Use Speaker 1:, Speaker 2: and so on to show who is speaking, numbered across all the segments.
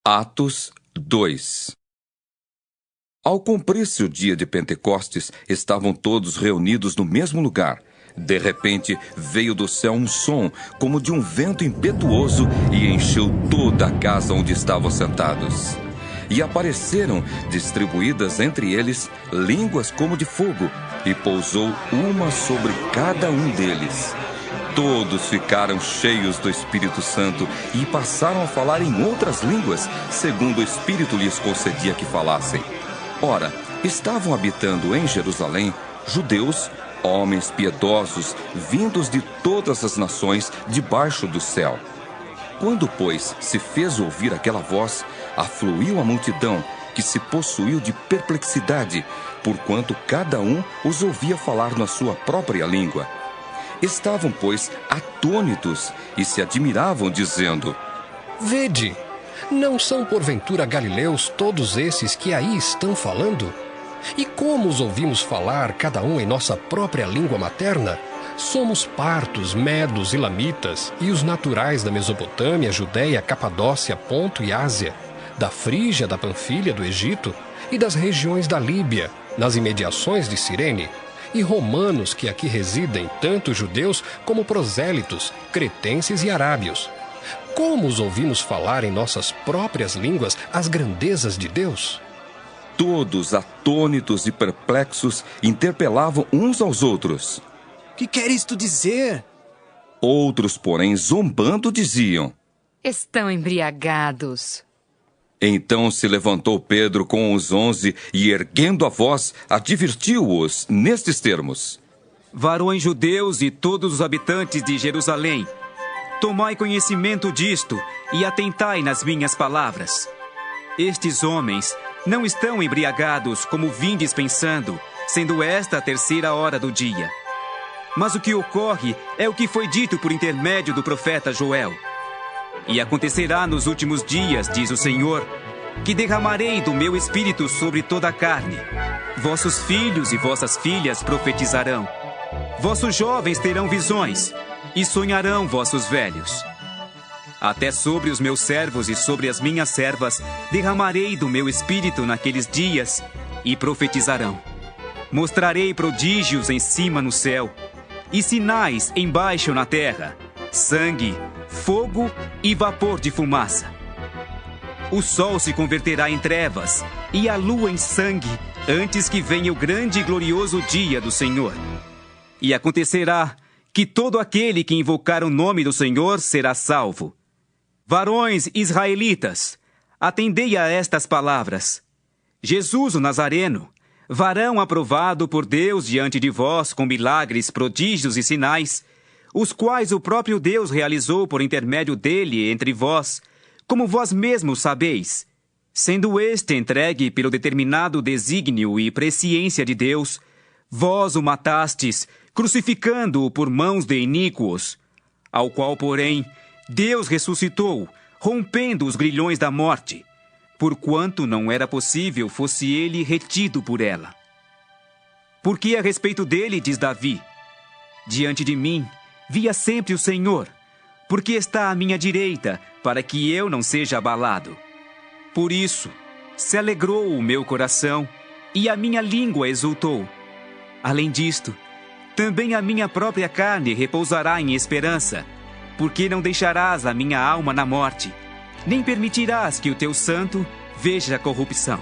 Speaker 1: Atos 2. Ao cumprir-se o dia de Pentecostes, estavam todos reunidos no mesmo lugar. De repente, veio do céu um som, como de um vento impetuoso, e encheu toda a casa onde estavam sentados. E apareceram, distribuídas entre eles, línguas como de fogo, e pousou uma sobre cada um deles. Todos ficaram cheios do Espírito Santo e passaram a falar em outras línguas, segundo o Espírito lhes concedia que falassem. Ora, estavam habitando em Jerusalém judeus, homens piedosos, vindos de todas as nações debaixo do céu. Quando, pois, se fez ouvir aquela voz, afluiu a multidão, que se possuiu de perplexidade, porquanto cada um os ouvia falar na sua própria língua. Estavam, pois, atônitos e se admiravam, dizendo:
Speaker 2: Vede, não são porventura galileus todos esses que aí estão falando? E como os ouvimos falar, cada um em nossa própria língua materna? Somos partos, medos, elamitas, e os naturais da Mesopotâmia, Judéia, Capadócia, Ponto e Ásia, da Frígia, da Panfilha, do Egito, e das regiões da Líbia, nas imediações de Cirene, e romanos que aqui residem, tanto judeus como prosélitos, cretenses e arábios. Como os ouvimos falar em nossas próprias línguas as grandezas de Deus?
Speaker 1: Todos, atônitos e perplexos, interpelavam uns aos outros.
Speaker 3: Que quer isto dizer?
Speaker 1: Outros, porém, zombando, diziam:
Speaker 4: Estão embriagados.
Speaker 1: Então se levantou Pedro com os 11 e, erguendo a voz, advertiu-os nestes termos:
Speaker 5: Varões judeus e todos os habitantes de Jerusalém, tomai conhecimento disto e atentai nas minhas palavras. Estes homens não estão embriagados como vindes pensando, sendo esta a 3ª hora do dia. Mas o que ocorre é o que foi dito por intermédio do profeta Joel. E acontecerá nos últimos dias, diz o Senhor, que derramarei do meu espírito sobre toda a carne. Vossos filhos e vossas filhas profetizarão. Vossos jovens terão visões, e sonharão vossos velhos. Até sobre os meus servos e sobre as minhas servas derramarei do meu espírito naqueles dias, e profetizarão. Mostrarei prodígios em cima no céu, e sinais embaixo na terra, sangue, fogo e vapor de fumaça. O sol se converterá em trevas e a lua em sangue, antes que venha o grande e glorioso dia do Senhor. E acontecerá que todo aquele que invocar o nome do Senhor será salvo. Varões israelitas, atendei a estas palavras. Jesus o Nazareno, varão aprovado por Deus diante de vós com milagres, prodígios e sinais, os quais o próprio Deus realizou por intermédio dele entre vós, como vós mesmos sabeis, sendo este entregue pelo determinado desígnio e presciência de Deus, vós o matastes, crucificando-o por mãos de iníquos, ao qual, porém, Deus ressuscitou, rompendo os grilhões da morte, porquanto não era possível fosse ele retido por ela. Porque a respeito dele, diz Davi: Diante de mim via sempre o Senhor, porque está à minha direita, para que eu não seja abalado. Por isso, se alegrou o meu coração, e a minha língua exultou. Além disto, também a minha própria carne repousará em esperança, porque não deixarás a minha alma na morte, nem permitirás que o teu santo veja a corrupção.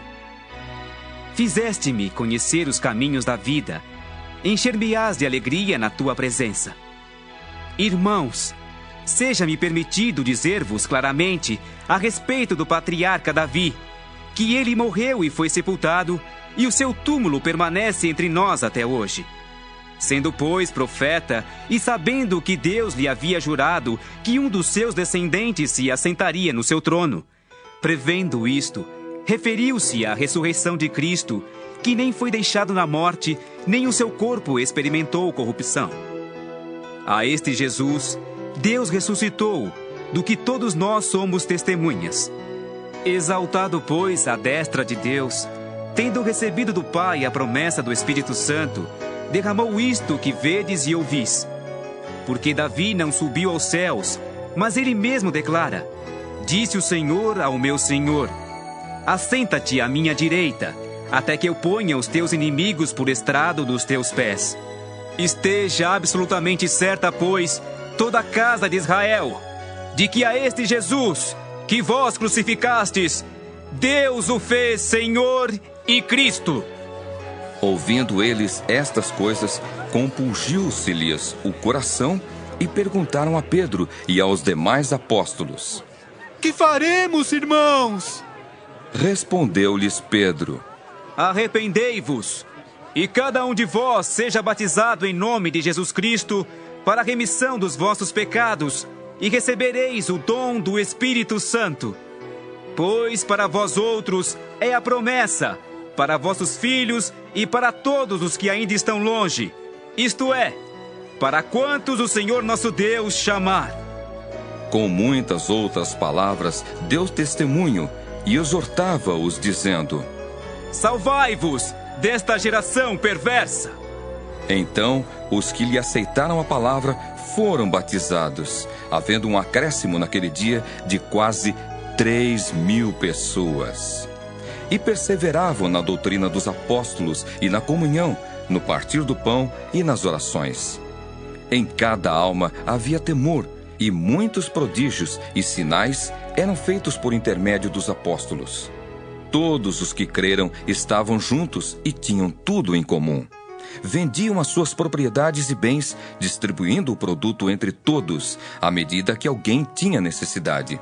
Speaker 5: Fizeste-me conhecer os caminhos da vida, encher-me-ás de alegria na tua presença. Irmãos, seja-me permitido dizer-vos claramente a respeito do patriarca Davi, que ele morreu e foi sepultado, e o seu túmulo permanece entre nós até hoje. Sendo, pois, profeta, e sabendo que Deus lhe havia jurado que um dos seus descendentes se assentaria no seu trono, prevendo isto, referiu-se à ressurreição de Cristo, que nem foi deixado na morte, nem o seu corpo experimentou corrupção. A este Jesus, Deus ressuscitou, do que todos nós somos testemunhas. Exaltado, pois, à destra de Deus, tendo recebido do Pai a promessa do Espírito Santo, derramou isto que vedes e ouvis. Porque Davi não subiu aos céus, mas ele mesmo declara: disse o Senhor ao meu Senhor: assenta-te à minha direita, até que eu ponha os teus inimigos por estrado dos teus pés. Esteja absolutamente certa, pois, toda a casa de Israel, de que a este Jesus, que vós crucificastes, Deus o fez Senhor e Cristo.
Speaker 1: Ouvindo eles estas coisas, compungiu-se-lhes o coração e perguntaram a Pedro e aos demais apóstolos:
Speaker 3: Que faremos, irmãos?
Speaker 1: Respondeu-lhes Pedro:
Speaker 5: Arrependei-vos, e cada um de vós seja batizado em nome de Jesus Cristo para a remissão dos vossos pecados, e recebereis o dom do Espírito Santo. Pois para vós outros é a promessa, para vossos filhos e para todos os que ainda estão longe, isto é, para quantos o Senhor nosso Deus chamar.
Speaker 1: Com muitas outras palavras, deu testemunho e exortava-os, dizendo:
Speaker 5: Salvai-vos desta geração perversa.
Speaker 1: Então, os que lhe aceitaram a palavra foram batizados, havendo um acréscimo naquele dia de quase 3.000 pessoas. E perseveravam na doutrina dos apóstolos e na comunhão, no partir do pão e nas orações. Em cada alma havia temor, e muitos prodígios e sinais eram feitos por intermédio dos apóstolos. Todos os que creram estavam juntos e tinham tudo em comum. Vendiam as suas propriedades e bens, distribuindo o produto entre todos, à medida que alguém tinha necessidade.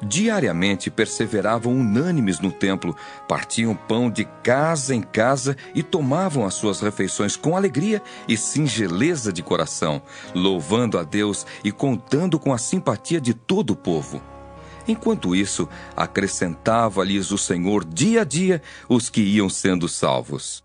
Speaker 1: Diariamente perseveravam unânimes no templo, partiam pão de casa em casa e tomavam as suas refeições com alegria e singeleza de coração, louvando a Deus e contando com a simpatia de todo o povo. Enquanto isso, acrescentava-lhes o Senhor dia a dia os que iam sendo salvos.